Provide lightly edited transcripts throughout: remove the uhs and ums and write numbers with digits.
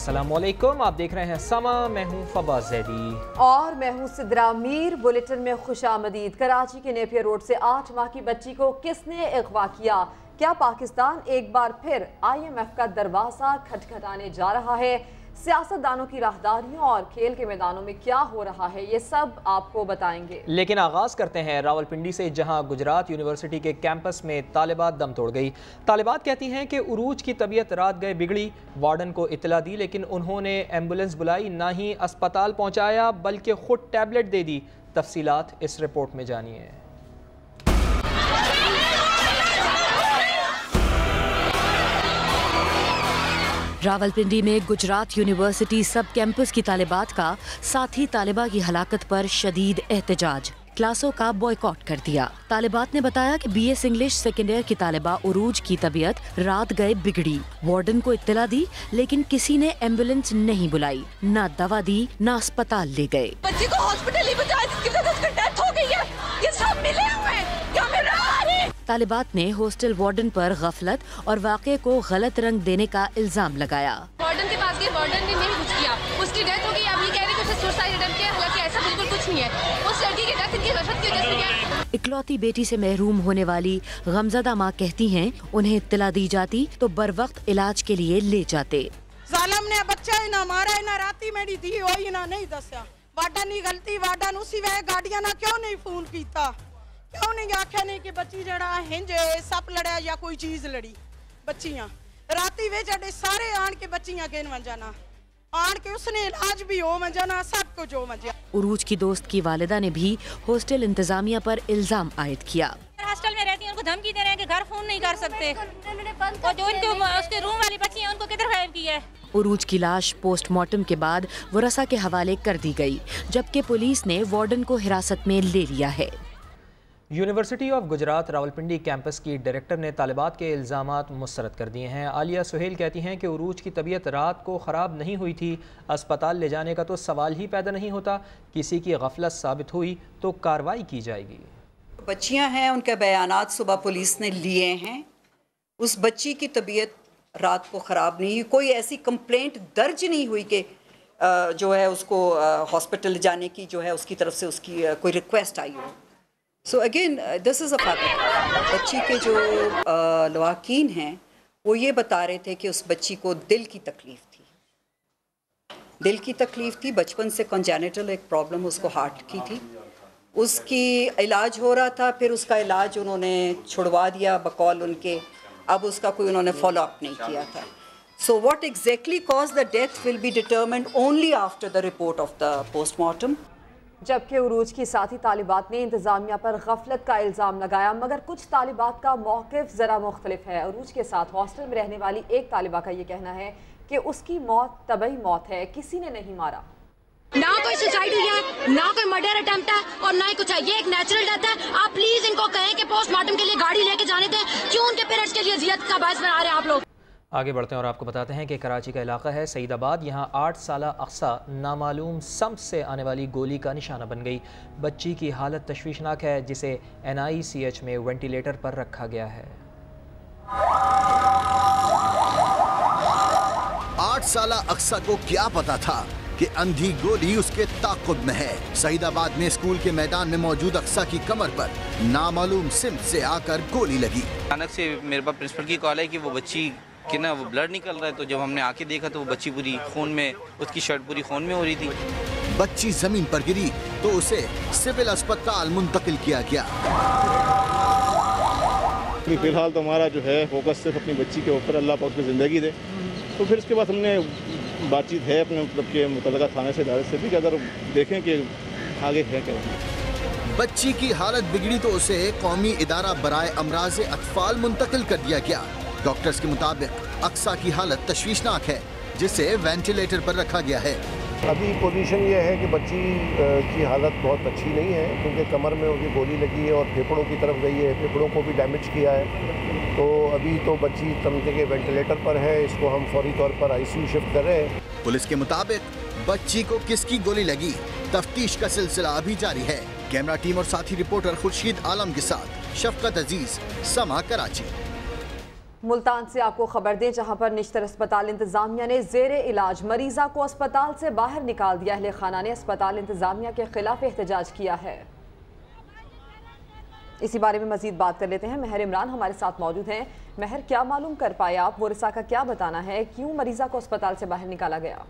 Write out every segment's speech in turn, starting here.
अस्सलामुअलैकुम, आप देख रहे हैं समा। मैं हूं फबाज़ ज़ैदी और मैं हूं सिद्रा मीर। बुलेटिन में खुशामदीद। कराची के नेपियर रोड से 8 माह की बच्ची को किसने अगवा किया? क्या पाकिस्तान एक बार फिर IMF का दरवाजा खटखटाने जा रहा है? सियासतदानों की राहदारियों और खेल के मैदानों में क्या हो रहा है, ये सब आपको बताएंगे। लेकिन आगाज करते हैं रावलपिंडी से, जहां गुजरात यूनिवर्सिटी के कैंपस में तालिबात दम तोड़ गई। तालिबात कहती हैं कि उरूज की तबीयत रात गए बिगड़ी। वार्डन को इत्तला दी लेकिन उन्होंने एम्बुलेंस बुलाई, ना ही अस्पताल पहुंचाया बल्कि खुद टैबलेट दे दी। तफसीलात इस रिपोर्ट में जानिए। रावलपिंडी में गुजरात यूनिवर्सिटी सब कैंपस की तालिबात का साथी तालिबा की हलाकत पर शदीद एहतजाज, क्लासों का बॉयकॉट कर दिया। तालिबात ने बताया कि BS इंग्लिश सेकेंड ईयर की तालिबा उरूज की तबीयत रात गए बिगड़ी। वार्डन को इत्तला दी लेकिन किसी ने एम्बुलेंस नहीं बुलाई, ना दवा दी, ना अस्पताल ले गए। बच्ची को हॉस्पिटल ही पहुंचाया जिसकी वजह से उसकी डेथ हो गई है। ये सब मिले हुए हैं। तालिबात ने हॉस्टल वार्डन पर गफलत और वाक़े को गलत रंग देने का इल्जाम लगाया। वार्डन के पास गए, वार्डन ने नहीं कुछ किया, उसकी डेथ हो गई। अब ये कह रहे हैं कि उसे सुसाइड अटेम्प्ट किया, हालांकि ऐसा बिल्कुल कुछ नहीं है। उस लड़की की डेथ इनकी गफलत की वजह से है। इकलौती बेटी से महरूम होने वाली गमज़दा माँ कहती हैं, उन्हें इत्तला दी जाती तो बर वक्त इलाज के लिए ले जाते। जालिम ने बच्चा ही ना मारा, ना राती मेरी दी होई ना नहीं दस्या। वार्डन की गलती, वार्डन उसी वे गाड़ियां ना क्यों नहीं फोन कीता, क्यों नहीं आख्या नहीं कि बच्ची जड़ा हिंज सप लड़िया या कोई चीज लड़ी। बच्चियां राती वे जड़े सारे आन के बच्चियां गिन वंजाना, आन के उसने इलाज भी हो वंजाना, सब कुछ हो वंजा। उरूज की दोस्त की वालिदा ने भी हॉस्टल इंतजामिया पर इल्जाम आयद किया। हॉस्टल में रहती हैं, उनको धमकी दे रहे हैं कि घर फोन नहीं कर सकते, और जो इनको उसके रूम वाली बच्ची हैं उनको किधर गायब किया है। उरूज की लाश पोस्टमार्टम के बाद वरसा के हवाले कर दी गई, जबकि पुलिस ने वार्डन को हिरासत में ले लिया है। University of Gujarat Rawalpindi campus की डायरेक्टर ने तालिबात के इल्ज़ामात मुस्तरद कर दिए हैं। आलिया सुहेल कहती हैं कि उरूज की तबीयत रात को ख़राब नहीं हुई थी, अस्पताल ले जाने का तो सवाल ही पैदा नहीं होता। किसी की गफलत साबित हुई तो कार्रवाई की जाएगी। बच्चियां हैं, उनके बयानात सुबह पुलिस ने लिए हैं। उस बच्ची की तबीयत रात को ख़राब नहीं हुई, कोई ऐसी कंप्लेंट दर्ज नहीं हुई कि जो है उसको हॉस्पिटल जाने की जो है उसकी तरफ से उसकी कोई रिक्वेस्ट आई हो। So again this is a fact. बच्ची के जो लवाकीन हैं वो ये बता रहे थे कि उस बच्ची को दिल की तकलीफ़ थी, दिल की तकलीफ़ थी। बचपन से कंजेनिटल एक प्रॉब्लम उसको हार्ट की थी, उसकी इलाज हो रहा था, फिर उसका इलाज उन्होंने छुड़वा दिया बकौल उनके। अब उसका कोई उन्होंने फॉलो अप नहीं किया था। So what exactly cause the death will be determined only after the report of the postmortem. जबकि उरूज की साथी तालिबात ने इंतजामिया पर गफलत का इल्ज़ाम लगाया, मगर कुछ तालिबात का मौक़िफ़ ज़रा मुख्तलिफ है। उरूज के साथ हॉस्टल में रहने वाली एक तालिबा का ये कहना है कि उसकी मौत तबई मौत है, किसी ने नहीं मारा। ना कोई सुसाइड हुई है, ना कोई मर्डर अटेम्प्ट है, और ना ही कुछ है। ये एक नेचुरल डेथ है। आप प्लीज इनको कहें कि पोस्टमार्टम के लिए गाड़ी लेके जाने दें। क्यों उनके पेरेंट्स के लिए अजियत का बायस बना रहे हैं आप लोग। आगे बढ़ते हैं और आपको बताते हैं कि कराची का इलाका है सईदाबाद। यहाँ 8 साला अक्सा नामालूम समत से आने वाली गोली का निशाना बन गई। बच्ची की हालत तशवीशनाक है, जिसे NICH में वेंटिलेटर पर रखा गया है। 8 साला अक्सा को क्या पता था कि अंधी गोली उसके ताक़ुब में है। सईदाबाद में स्कूल के मैदान में मौजूद अक्सा की कमर पर नामालूम सिमत से आकर गोली लगी। अचानक से मेरे पास प्रिंसिपल की कॉल है कि वो बच्ची कि ना वो ब्लड निकल रहा है। तो जब हमने आके देखा तो वो बच्ची पूरी खून में, उसकी शर्ट पूरी खून में हो रही थी। बच्ची जमीन पर गिरी तो उसे सिविल अस्पताल मुंतकिल किया गया। फिलहाल तो हमारा जो है फोकस सिर्फ अपनी बच्ची के ऊपर, अल्लाह पाक उसकी ज़िंदगी दे। तो फिर उसके बाद हमने बातचीत है अपने मतलब के मुतल्लिका थाने से, इदारे से भी, कि अगर देखें कि आगे है क्या। बच्ची की हालत बिगड़ी तो उसे कौमी इदारा बराए अमराज अतफाल मुंतकिल कर दिया गया। डॉक्टर्स के मुताबिक अक्सा की हालत तशवीशनाक है, जिसे वेंटिलेटर पर रखा गया है। अभी पोजीशन ये है कि बच्ची की हालत बहुत अच्छी नहीं है, क्योंकि कमर में उसकी गोली लगी है और फेफड़ों की तरफ गई है, फेफड़ों को भी डैमेज किया है। तो अभी तो बच्ची समझे के वेंटिलेटर पर है, इसको हम फौरी तौर पर ICU शिफ्ट कर रहे हैं। पुलिस के मुताबिक बच्ची को किसकी गोली लगी, तफ्तीश का सिलसिला अभी जारी है। कैमरा टीम और साथी रिपोर्टर खुर्शीद आलम के साथ शफकत अजीज, समा, कराची। मुल्तान से आपको खबर दें, जहां पर निश्तर अस्पताल इंतजामिया ने जेर इलाज मरीजा को अस्पताल से बाहर निकाल दिया। अहले खाना ने अस्पताल इंतजामिया के खिलाफ एहतजाज किया है। इसी बारे में मजीद बात कर लेते हैं। महर इमरान हमारे साथ मौजूद हैं। महर, क्या मालूम कर पाए आप, वरिसा का क्या बताना है, क्यों मरीजा को अस्पताल से बाहर निकाला गया?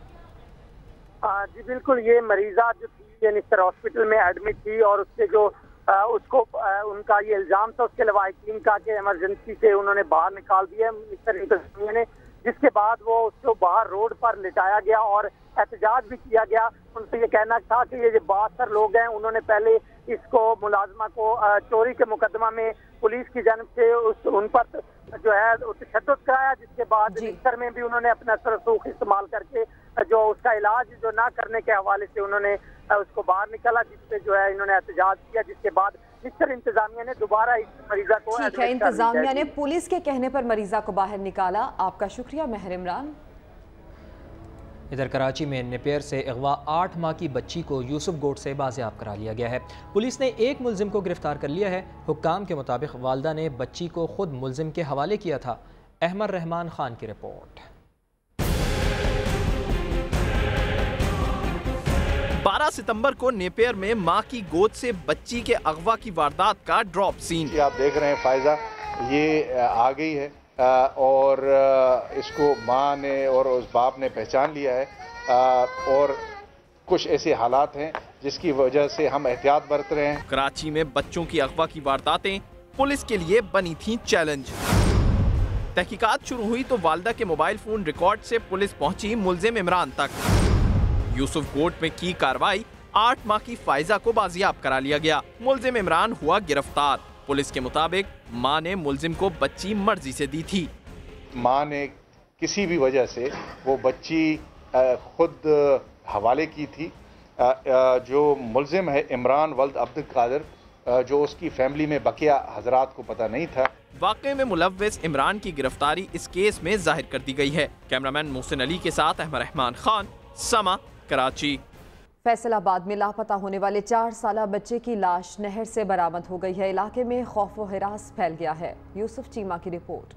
जी बिल्कुल, ये मरीजा जो थी ये निश्तर हॉस्पिटल में एडमिट थी और उसके जो उसको उनका ये इल्जाम था उसके लवाहिकीन का कि इमरजेंसी से उन्होंने बाहर निकाल दिया निश्तर इंतजामिया ने, जिसके बाद वो उसको बाहर रोड पर लिटाया गया और एहतजाज भी किया गया। उनसे ये कहना था कि ये जो 72 लोग हैं उन्होंने पहले इसको मुलाजमा को चोरी के मुकदमा में पुलिस की जानिब से उन पर जो है तशद्दुद कराया, जिसके बाद निश्तर में भी उन्होंने अपना सरसूख इस्तेमाल करके जो उसका इलाज जो ना करने के हवाले से उन्होंने उसको बाहर निकाला, जिसपे जो है इन्होंने एहतजाज किया, जिसके बाद निश्तर इंतजामिया ने दोबारा इस मरीजा को ठीक है, इंतजामिया ने पुलिस के कहने पर मरीजा को बाहर निकाला। आपका शुक्रिया महर इमरान। इधर कराची में नेपियर से अगवा 8 माह की बच्ची को यूसुफ गोट से बाजियाब करा लिया गया है। पुलिस ने एक मुलजिम को गिरफ्तार कर लिया है। हुक्काम के मुताबिक वालदा ने बच्ची को खुद मुलजिम के हवाले किया था। अहमद रहमान खान की रिपोर्ट। 12 सितंबर को नेपियर में मां की गोद से बच्ची के अगवा की वारदात का ड्रॉप सीन। आप देख रहे हैं फायजा ये आ गई है और इसको मां ने और उस बाप ने पहचान लिया है और कुछ ऐसे हालात हैं जिसकी वजह से हम एहतियात बरत रहे हैं। कराची में बच्चों की अगवा की वारदातें पुलिस के लिए बनी थी चैलेंज। तहकीकात शुरू हुई तो वालदा के मोबाइल फोन रिकॉर्ड से पुलिस पहुंची मुलजिम इमरान तक। यूसुफ गोट में की कार्रवाई, 8 माह की फायजा को बाजियाब करा लिया गया। मुलजिम इमरान हुआ गिरफ्तार। पुलिस के मुताबिक मां ने मुलजिम को बच्ची मर्जी से दी थी। मां ने किसी भी वजह से वो बच्ची खुद हवाले की थी। जो मुलजिम है इमरान वल्द अब्दुल कादिर, जो उसकी फैमिली में बकिया हजरात को पता नहीं था। वाक़े में मुलव्विस इमरान की गिरफ्तारी इस केस में जाहिर कर दी गई है। कैमरामैन मोहसिन अली के साथ अहमद रहमान खान, समा, कराची। फैसलाबाद में लापता होने वाले 4 साला बच्चे की लाश नहर से बरामद हो गई है। इलाके में खौफ व हिरास फैल गया है। यूसुफ चीमा की रिपोर्ट।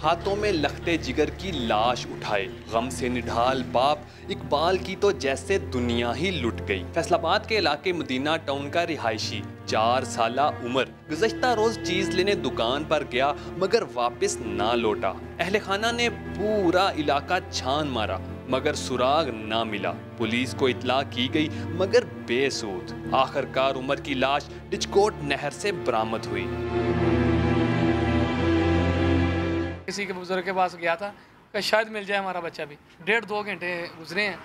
हाथों में लखते जिगर की लाश उठाए, गम से निढाल बाप इकबाल की तो जैसे दुनिया ही लुट गई। फैसलाबाद के इलाके मदीना टाउन का रिहायशी 4 साला उमर गुज़श्ता रोज चीज लेने दुकान पर गया मगर वापस ना लौटा। अहले खाना ने पूरा इलाका छान मारा मगर सुराग ना मिला। पुलिस को इत्ला की गई मगर बेसूद। आखिरकार उमर की लाश डिचकोट नहर से बरामद हुई। किसी के बुजुर्ग के पास गया था कि शायद मिल जाए हमारा बच्चा भी। 1.5-2 घंटे गुजरे हैं,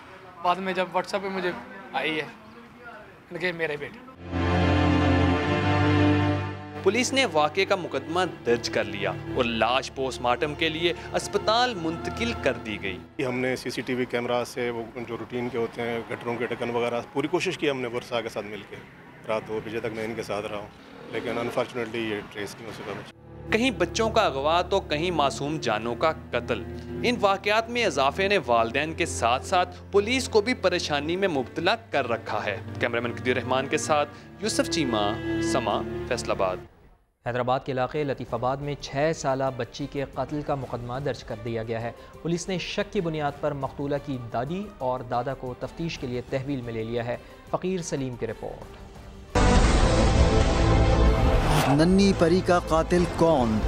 बाद में जब व्हाट्सएप पे मुझे आई है कि मेरे बेटे। पुलिस ने वाक़े का मुकदमा दर्ज कर लिया और लाश पोस्टमार्टम के लिए अस्पताल मुंतकिल कर दी गई। हमने सीसीटीवी कैमरा से वो जो रूटीन के होते हैं गटरों के ढक्कन वगैरह पूरी कोशिश की हमने वर्षा के साथ मिलकर। रात 2 बजे तक मैं इनके साथ रहा हूँ, लेकिन अनफॉर्चुनेटली ये ट्रेस नहीं हो सका। कहीं बच्चों का अगवा तो कहीं मासूम जानों का कत्ल। इन वाक़यात में इजाफे ने वालिदैन के साथ साथ पुलिस को भी परेशानी में मुब्तला कर रखा है। कैमरामैन कदीर रहमान के साथ यूसुफ चीमा, समा, फैसलाबाद। हैदराबाद के इलाके लतीफ़ाबाद में 6 साला बच्ची के कत्ल का मुकदमा दर्ज कर दिया गया है। पुलिस ने शक की बुनियाद पर मकतूला की दादी और दादा को तफ्तीश के लिए तहवील में ले लिया है। फ़कीर सलीम की रिपोर्ट। नन्ही परी का कातिल कौन?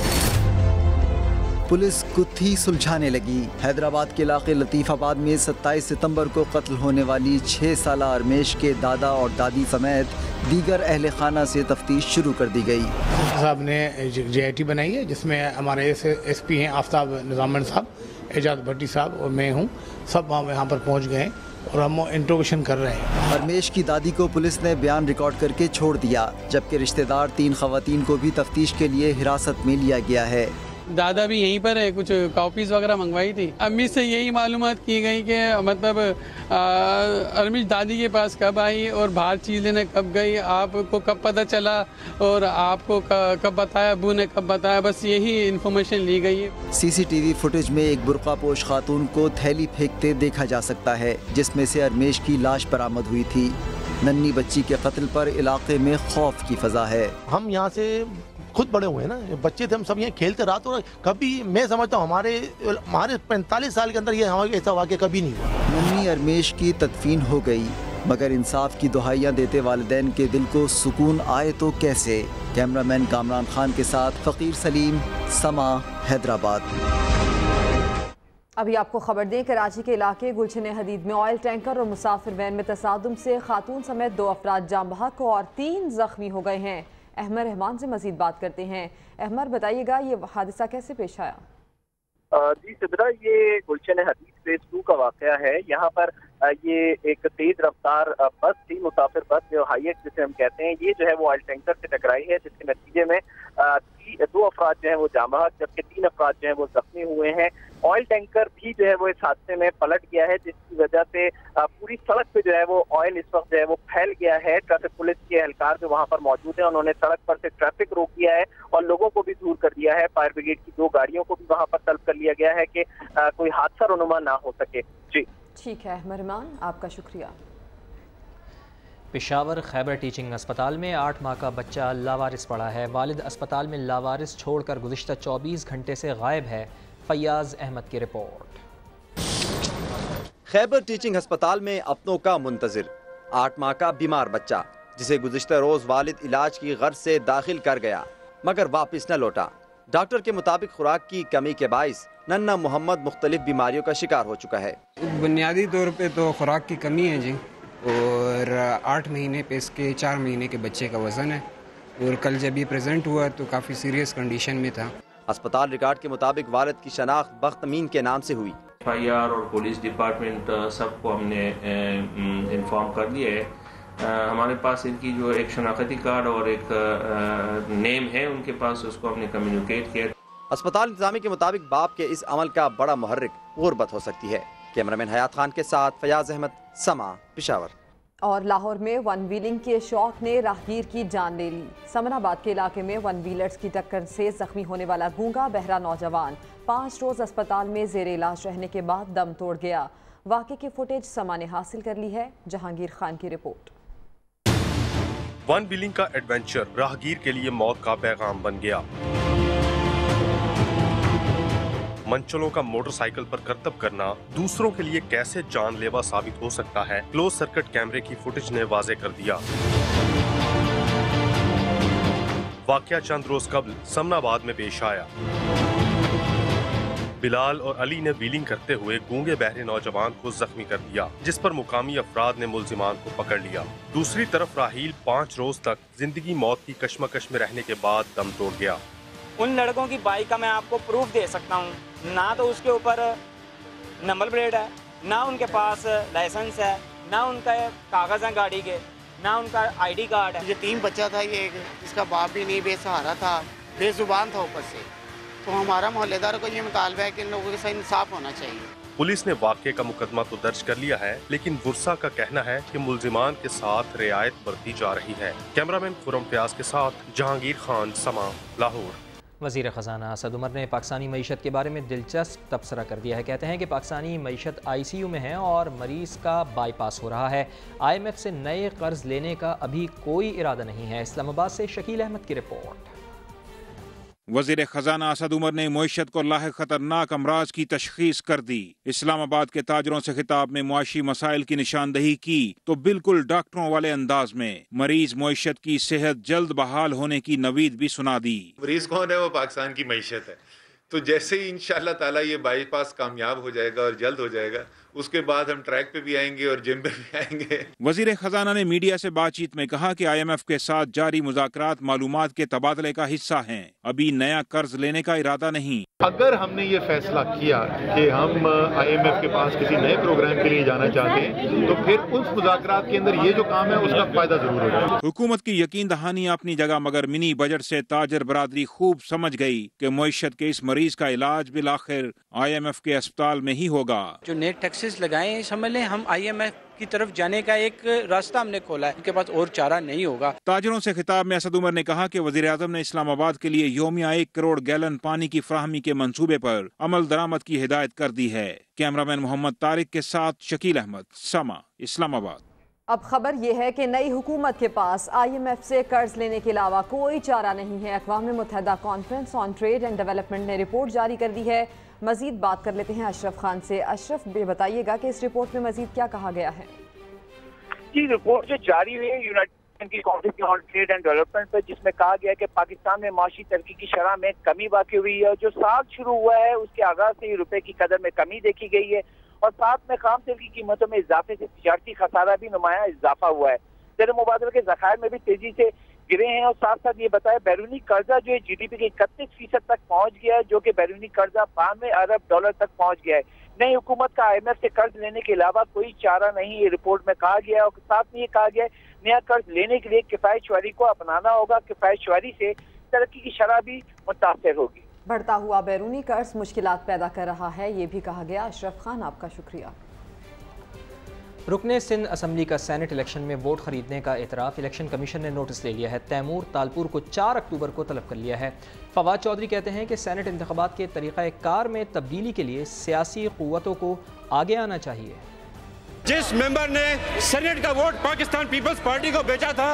पुलिस गुत्थी सुलझाने लगी। हैदराबाद के इलाके लतीफ़ाबाद में 27 सितंबर को कत्ल होने वाली 6 साला अरमेश के दादा और दादी समेत दीगर अहले खाना से तफ्तीश शुरू कर दी गई। साहब ने JIT बनाई है जिसमें हमारे SP हैं आफ्ताब निज़ामन साहब, एजाज भट्टी साहब और मैं हूँ। सब यहाँ पर पहुँच गए और हम इंट्रोगेशन कर रहे हैं। अरमेश की दादी को पुलिस ने बयान रिकॉर्ड करके छोड़ दिया, जबकि रिश्तेदार 3 खवातीन को भी तफ्तीश के लिए हिरासत में लिया गया है। दादा भी यहीं पर है, कुछ कॉपीज वगैरह मंगवाई थी। अम्मी से यही मालूमात की गई कि मतलब अरमिश दादी के पास कब आई और बाहर चीज़ लेने कब गई, आपको कब पता चला और आपको कब बताया, अबू ने कब बताया, बस यही इन्फॉर्मेशन ली गई है। CCTV फुटेज में एक बुर्कापोश खातून को थैली फेंकते देखा जा सकता है, जिसमें से अरमेश की लाश बरामद हुई थी। नन्ही बच्ची के कत्ल पर इलाके में खौफ की फजा है। हम यहाँ से खुद बड़े हुए हैं ना, बच्चे थे हम सब, यहाँ खेलते रात और कभी मैं समझता हूँ हमारे 45 साल के अंदर ये हमारे ऐसा वाक़या कभी नहीं हुआ। मुन्नी अरमेश की तदफीन हो गई, मगर इंसाफ की दुहाइयाँ देते वालिदैन के दिल को सुकून आए तो कैसे। कैमरामैन कामरान खान के साथ फ़कीर सलीम, समा, हैदराबाद। अभी आपको खबर दें, कराची के इलाके गुलशन हदीद में ऑयल टैंकर और मुसाफिर वैन में तसादुम से खातून समेत 2 अफराद जाम बहक और 3 जख्मी हो गए हैं। अहमद रहमान से मजीद बात करते हैं। अहमद, बताइएगा ये हादसा कैसे पेश आया? जी सिद्रा, ये गुलशन हदीद फेज 2 का वाकया है। यहाँ पर ये एक तेज रफ्तार बस थी, मुसाफिर बस जो हाईएक्स जिसे हम कहते हैं, ये जो है वो ऑयल टैंकर से टकराई है, जिसके नतीजे में 2 अफराद जो है वो जाम बहक जबकि 3 अफराद जो है वो जख्मी हुए हैं। ऑयल टैंकर भी जो है वो इस हादसे में पलट गया है, जिसकी वजह से पूरी सड़क पे जो है वो ऑयल इस वक्त जो है वो फैल गया है। ट्रैफिक पुलिस के एहलकार जो वहां पर मौजूद है, उन्होंने सड़क पर से ट्रैफिक रोक दिया है और लोगों को भी दूर कर दिया है। फायर ब्रिगेड की 2 गाड़ियों को भी वहां पर तलब कर लिया गया है कि कोई हादसा रुनुमा ना हो सके। जी ठीक है मेहमान, आपका शुक्रिया। पेशावर खैबर टीचिंग अस्पताल में 8 माह का बच्चा लावारिस पड़ा है। वालिद अस्पताल में लावारिस छोड़कर गुज़िश्ता 24 घंटे से गायब है। फैयाज अहमद की रिपोर्ट। खैबर टीचिंग अस्पताल में अपनों का मुंतजिर 8 माह का बीमार बच्चा, जिसे गुज़िश्ता रोज वालिद इलाज की गर्ज से दाखिल कर गया मगर वापस न लौटा। डॉक्टर के मुताबिक खुराक की कमी के बाइस नन्ना मोहम्मद मुख्तलिफ बीमारियों का शिकार हो चुका है। बुनियादी तौर पे तो खुराक की कमी है जी, और 8 महीने पे इसके 4 महीने के बच्चे का वज़न है, और कल जब ये प्रेजेंट हुआ तो काफ़ी सीरियस कंडीशन में था। अस्पताल रिकॉर्ड के मुताबिक वालिद की शनाख्त बख्त अमीन के नाम से हुई। FIR और पुलिस डिपार्टमेंट सबको हमने इन्फॉर्म कर दिया है। हमारे पास इनकी जो एक शनाख्ती कार्ड और एक नेम है उनके पास, उसको हमने कम्युनिकेट किया। अस्पताल इंतजामी के मुताबिक बाप के इस अमल का बड़ा मुहर्रिक गुर्बत हो सकती है। कैमरामैन हयात खान के साथ फयाज अहमद, समा, पेशावर। और लाहौर में वन व्हीलिंग के शौक ने राहगीर की जान ले ली। समनाबाद के इलाके में वन व्हीलर्स की टक्कर से जख्मी होने वाला गूंगा बहरा नौजवान 5 रोज अस्पताल में जेर इलाज रहने के बाद दम तोड़ गया। वाक़े की फुटेज समा ने हासिल कर ली है। जहांगीर खान की रिपोर्ट। वन व्हीलिंग का एडवेंचर राहगीर के लिए मौत का पैगाम बन गया। मंचलों का मोटरसाइकिल पर करतब करना दूसरों के लिए कैसे जानलेवा साबित हो सकता है, क्लोज सर्किट कैमरे की फुटेज ने वाजे कर दिया। वाकया चंद रोज कबल समनाबाद में पेश आया। बिलाल और अली ने व्हीलिंग करते हुए गूंगे बहरे नौजवान को जख्मी कर दिया, जिस पर मुकामी अफराद ने मुल्जिमान को पकड़ लिया। दूसरी तरफ राहील 5 रोज तक जिंदगी मौत की कश्मकश में रहने के बाद दम तोड़ गया। उन लड़कों की बाइक का मैं आपको प्रूफ दे सकता हूँ, ना तो उसके ऊपर नंबर प्लेट है, ना उनके पास लाइसेंस है, ना उनका कागज है गाड़ी के, ना उनका ID कार्ड है। ये 3 बच्चा था, ये जिसका बाप भी नहीं, बेसहारा था, बेजुबान था ऊपर से। तो हमारा मोहल्लेदार को ये मुतालबा है कि इन लोगों के साथ इंसाफ होना चाहिए। पुलिस ने वाक़े का मुकदमा तो दर्ज कर लिया है, लेकिन वर्सा का कहना है कि मुल्जिमान के साथ रियायत बरती जा रही है। कैमरामैन खुरम फयाज के साथ जहांगीर खान, समा, लाहौर। वज़ीर ख़जाना असद उमर ने पाकिस्तानी मईशत के बारे में दिलचस्प तबसरा कर दिया है। कहते हैं कि पाकिस्तानी मईशत ICU में है और मरीज़ का बाईपास हो रहा है। IMF से नए कर्ज लेने का अभी कोई इरादा नहीं है। इस्लामाबाद से शकील अहमद की रिपोर्ट। वज़ीर ख़जाना असद उमर ने मईशत को लाहिक़ खतरनाक अमराज की तशख़ीस कर दी। इस्लामाबाद के ताजरों से खिताब में मुआशी मसाइल की निशानदही की तो बिल्कुल डॉक्टरों वाले अंदाज में मरीज मईशत की सेहत जल्द बहाल होने की नवीद भी सुना दी। मरीज कौन है? वो पाकिस्तान की मईशत है। तो जैसे ही इंशाअल्लाह ताला ये बाईपास कामयाब हो जाएगा और जल्द हो जाएगा, उसके बाद हम ट्रैक पे भी आएंगे और जिम पे भी आएंगे। वज़ीर ख़जाना ने मीडिया से बातचीत में कहा कि IMF के साथ जारी मुज़ाकरात मालूमात के तबादले का हिस्सा हैं। अभी नया कर्ज लेने का इरादा नहीं। अगर हमने ये फैसला किया कि हम IMF के पास किसी नए प्रोग्राम के लिए जाना चाहते हैं, तो फिर उस मुज़ाकरात के अंदर ये जो काम है उसका फायदा जरूर हो जाएगा। हुकूमत की यकीन दहानी अपनी जगह, मगर मिनी बजट से ताजर बरादरी खूब समझ गई कि मईशत के इस मरीज का इलाज बिल आखिर IMF के अस्पताल में ही होगा। जो नेट टैक्सेस लगाए, समझ लें हम IMF की तरफ जाने का एक रास्ता हमने खोला है, उनके पास और चारा नहीं होगा। ताजरों से खिताब में असद उमर ने कहा कि वज़ीर आज़म ने इस्लामाबाद के लिए योमिया 1 करोड़ गैलन पानी की फराहमी के मंसूबे पर अमल दरामद की हिदायत कर दी है। कैमरामैन मोहम्मद तारिक के साथ शकील अहमद, समा, इस्लामाबाद। अब खबर यह है कि नई हुकूमत के पास IMF से कर्ज लेने के अलावा कोई चारा नहीं है। अक़वाम मुत्तहिदा conference on trade and development ने रिपोर्ट जारी कर दी है। मजीद बात कर लेते हैं अशरफ खान से। अशरफ, बताइएगा कि इस रिपोर्ट में मजीद क्या कहा गया है? जी, रिपोर्ट जो जारी हुई है यूनाइटेड की conference on trade and development पर, जिसमें कहा गया है कि पाकिस्तान में माशी तरक्की की शरह में कमी वाक़ई हुई है। जो साल शुरू हुआ है उसके आगाज से ही रुपए की कदर में कमी देखी गई है और साथ में खाम तेल की कीमतों में इजाफे से तिजारती खसारा भी नुमाया इजाफा हुआ है। ज़र मुबादला के ज़खायर में भी तेजी से गिरे हैं और साथ साथ ये बताया बैरूनी कर्जा जो है GDP के 31% तक पहुंच गया है, जो कि बैरूनी कर्जा 92 अरब डॉलर तक पहुंच गया है। नई हुकूमत का IMF से कर्ज लेने के अलावा कोई चारा नहीं, ये रिपोर्ट में कहा गया है। और साथ में ये कहा गया है नया कर्ज लेने के लिए किफायतशुमारी को अपनाना होगा। किफायतशुमारी से तरक्की की शरह भी मुतासर होगी। बढ़ता हुआ बैरूनी कर्ज मुश्किलात पैदा कर रहा है, ये भी कहा गया। अशरफ खान, आपका शुक्रिया। रुकने सिंध असम्बली का सेनेट इलेक्शन में वोट खरीदने का एतराफ़ इलेक्शन कमीशन ने नोटिस ले लिया है। तैमूर तालपुर को 4 अक्टूबर को तलब कर लिया है। फवाद चौधरी कहते हैं कि सेनेट इंतखाबात के तरीक़ाकार में तब्दीली के लिए सियासी क़ुव्वतों को आगे आना चाहिए। जिस मेंबर ने सेनेट का वोट पाकिस्तान पीपल्स पार्टी को बेचा था,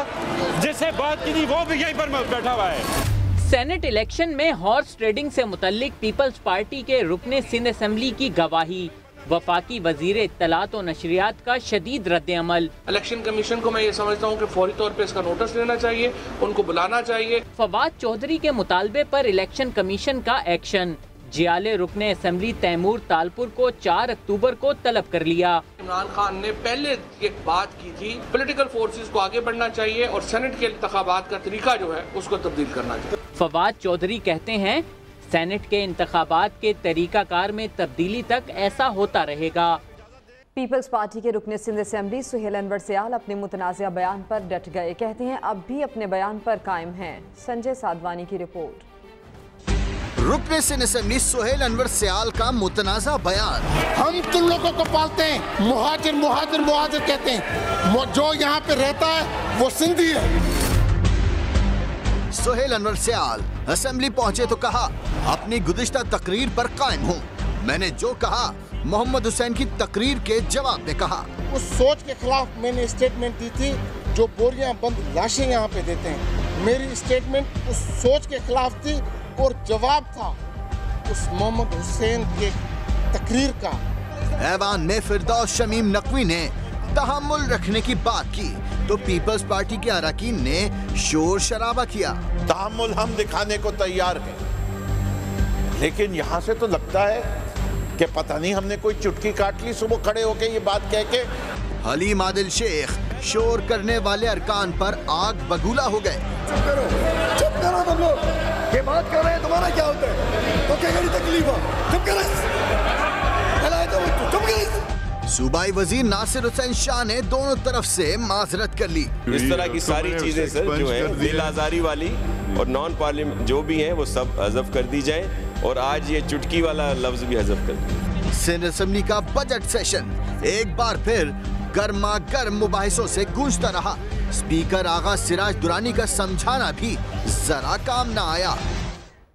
जिससे बात की थी, वो भी यहीं पर बैठा हुआ है। सेनेट इलेक्शन में हॉर्स ट्रेडिंग से मुतल्लिक पीपल्स पार्टी के रुकने सिंध असम्बली की गवाही, वफाकी वजीर इत्तलात और नशरियात का शदीद रद्द-ए-अमल। इलेक्शन कमीशन को मैं ये समझता हूँ कि फौरी तौर पे इसका नोटिस लेना चाहिए, उनको बुलाना चाहिए। फवाद चौधरी के मुतालबे पर इलेक्शन कमीशन का एक्शन, जियाले रुकने असम्बली तैमूर तालपुर को 4 अक्टूबर को तलब कर लिया। इमरान खान ने पहले एक बात की थी, पॉलिटिकल फोर्सेस को आगे बढ़ना चाहिए और सेनेट के इंतखाबात का तरीका जो है उसको तब्दील करना चाहिए। फवाद चौधरी कहते हैं सेनेट के इंतखाबात के तरीकाकार में तब्दीली तक ऐसा होता रहेगा। पीपल्स पार्टी के रुकने सिंध असम्बली सुहेल अनवर सियाल अपने मुतनाज़िया बयान पर डट गए। कहते हैं अब भी अपने बयान पर कायम हैं। संजय साधवानी की रिपोर्ट। रुकने सिंध असम्बली सुहेल अनवर सियाल का मुतनाज़ा बयान। हम तुम लोगों को पालते हैं, मुहाजिर मुहाजिर मुहाजिर कहते हैं, जो यहाँ पे रहता है वो सिंधी है। सुहेल अनवर सियाल असेंबली पहुंचे तो कहा अपनी गुज़िश्ता तकरीर पर कायम हूँ। मैंने जो कहा मोहम्मद हुसैन की तकरीर के जवाब में कहा। उस सोच के खिलाफ मैंने स्टेटमेंट दी थी जो बोरियां बंद लाशें यहाँ पे देते हैं। मेरी स्टेटमेंट उस सोच के खिलाफ थी और जवाब था उस मोहम्मद हुसैन के तकरीर का। ऐवान में फिरदौस शमीम नकवी ने तहम्मुल रखने की बात की तो पीपल्स पार्टी के अरकान ने शोर शराबा किया। तहम्मुल हम दिखाने को तैयार हैं, लेकिन यहाँ से तो लगता है कि पता नहीं हमने कोई चुटकी काट ली सुबह खड़े होके ये बात कह के। हलीम आदिल शेख शोर करने वाले अरकान पर आग बगूला हो गए। चुप करो तुम लोग, ये बात कर रहे हैं, तुम्हारा क्या होता है? तो क्या बड़ी तकलीफ है? चुप करो, चुप करो। सूबाई वजीर नासिर हुसैन शाह ने दोनों तरफ से माजरत कर ली। इस तरह की सारी चीजें सर जो है दिल आजारी वाली और नॉन पार्लियामेंट जो भी हैं वो सब हज़फ कर दी जाए और आज ये चुटकी वाला लफ्ज भी हज़फ कर दिया। सिंध असम्बली का बजट सेशन एक बार फिर गर्मा गर्म मुबाहिसों से गूंजता रहा। स्पीकर आगा सिराज दुरानी का समझाना भी जरा काम न आया।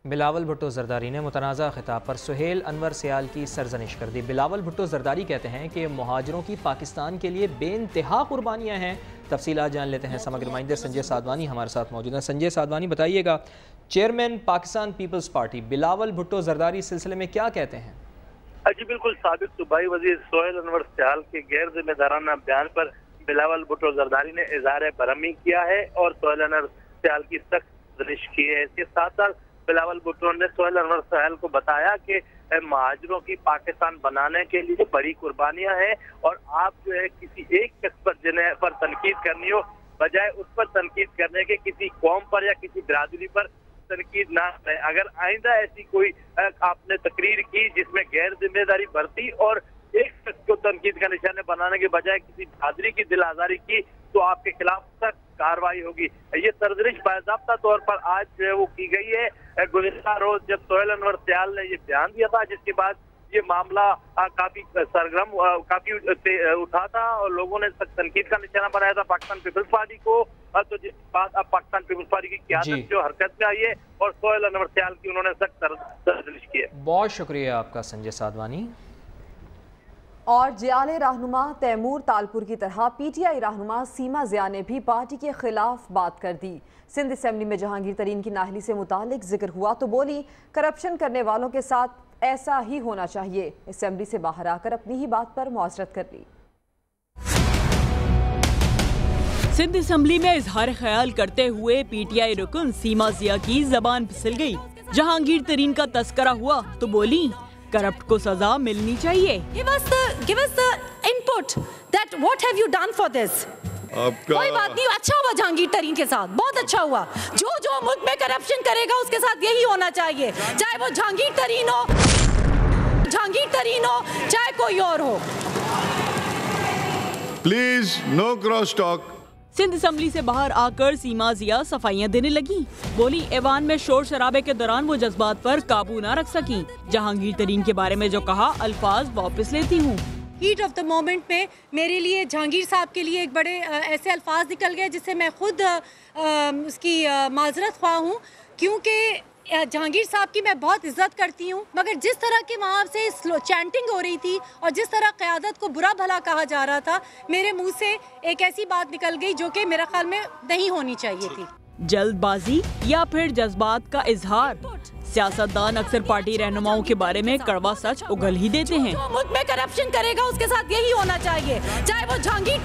बिलावल भुट्टो जरदारी ने मुतनाज़ा खिताब पर सुहेल अनवर सियाल की सरजनिश कर दी। बिलावल भुट्टो जरदारी कहते हैं कि मुहाजिरों की पाकिस्तान के लिए बेइंतहा कुर्बानियाँ हैं। तफसीलात जान लेते हैं। समग्र नुमाइंदे संजय साधवानी हमारे साथ मौजूद हैं। संजय साधवानी, बताइएगा, chairman Pakistan peoples party Bilawal Bhutto Zardari इस सिलसिले में क्या कहते हैं? जी बिल्कुल, साबिक सूबाई वजीर सुहेल अनवर सियाल के गैर जिम्मेदाराना बयान पर बिलावल भुट्टो जरदारी ने इजहार बरहमी किया है और सुहेल अनवर सियाल की सख्त सरजनिश की है। इसके साथ साथ बिलावल भुट्टो ने सुहेल अनवर सियाल को बताया कि महाजिरों की पाकिस्तान बनाने के लिए बड़ी कुर्बानियां हैं और आप जो है किसी एक शख्स पर जिन्हें पर तनकीद करनी हो बजाय उस पर तनकीद करने के किसी कौम पर या किसी बिरादरी पर तनकीद ना करें। अगर आइंदा ऐसी कोई आपने तकरीर की जिसमें गैर जिम्मेदारी बरती और एक शख्स को तनकीद का निशाने बनाने के बजाय किसी बिरादरी की दिल आजारी की तो आपके खिलाफ सख्त कार्रवाई होगी। ये सरजनिश बाज़ाब्ता तौर पर आज जो है वो की गई है। गुज़िश्ता रोज जब सुहेल अनवर सियाल ने ये बयान दिया था, जिसके बाद ये मामला काफी सरगर्म काफी उठा था और लोगों ने सख्त तनकीद का निशाना बनाया था पाकिस्तान पीपल्स पार्टी को। तो जिसके बाद अब पाकिस्तान पीपल्स पार्टी की क़यादत जो हरकत में आई है और सुहेल अनवर सियाल की उन्होंने सख्त सरजनिश की है। बहुत शुक्रिया आपका संजय साधवानी। और जियाले रहनुमा तैमूर तालपुर की तरह PTI रहनुमा सीमा ज़िया ने भी पार्टी के खिलाफ बात कर दी। सिंध असेंबली में जहांगीर तरीन की नाहली से मुतालिक जिक्र हुआ तो बोली, करप्शन करने वालों के साथ ऐसा ही होना चाहिए। असेंबली से बाहर आकर अपनी ही बात पर मुआसरत कर ली। सिंध असेंबली में इजहार ख्याल करते हुए PTI रुकन सीमा ज़िया की जबान फिसल गई। जहांगीर तरीन का तस्करा हुआ तो बोली, करप्ट को सजा मिलनी चाहिए। Give us the input that what have you done for this? कोई बात नहीं, अच्छा हुआ जहांगीर तरीन के साथ, बहुत अच्छा हुआ। जो मुल्क में करप्शन करेगा उसके साथ यही होना चाहिए, चाहे वो जहांगीर तरीन हो चाहे कोई और हो। Please no cross talk. Sindh assembly से बाहर आकर सीमा ज़िया सफाइयां देने लगी। बोली, ऐवान में शोर शराबे के दौरान वो जज्बात पर काबू ना रख सकी। जहांगीर तरीन के बारे में जो कहा, अल्फाज वापस लेती हूँ। हीट ऑफ द मोमेंट में मेरे लिए जहांगीर साहब के लिए एक बड़े ऐसे अल्फाज निकल गए जिससे मैं खुद उसकी माजरत ख्वाह हूँ, क्योंकि जहांगीर साहब की मैं बहुत इज्जत करती हूँ, मगर जिस तरह की वहाँ से चैंटिंग हो रही थी और जिस तरह क़यादत को बुरा भला कहा जा रहा था, मेरे मुंह से एक ऐसी बात निकल गई जो कि मेरा ख्याल में नहीं होनी चाहिए थी। जल्दबाजी या फिर जज्बात का इजहार, सियासतदान अक्सर पार्टी रहनुमाओं के बारे में कड़वा सच उगल ही देते हैं। जो मुल्क में करप्शन करेगा उसके साथ यही होना चाहिए, चाहे वो जहांगीर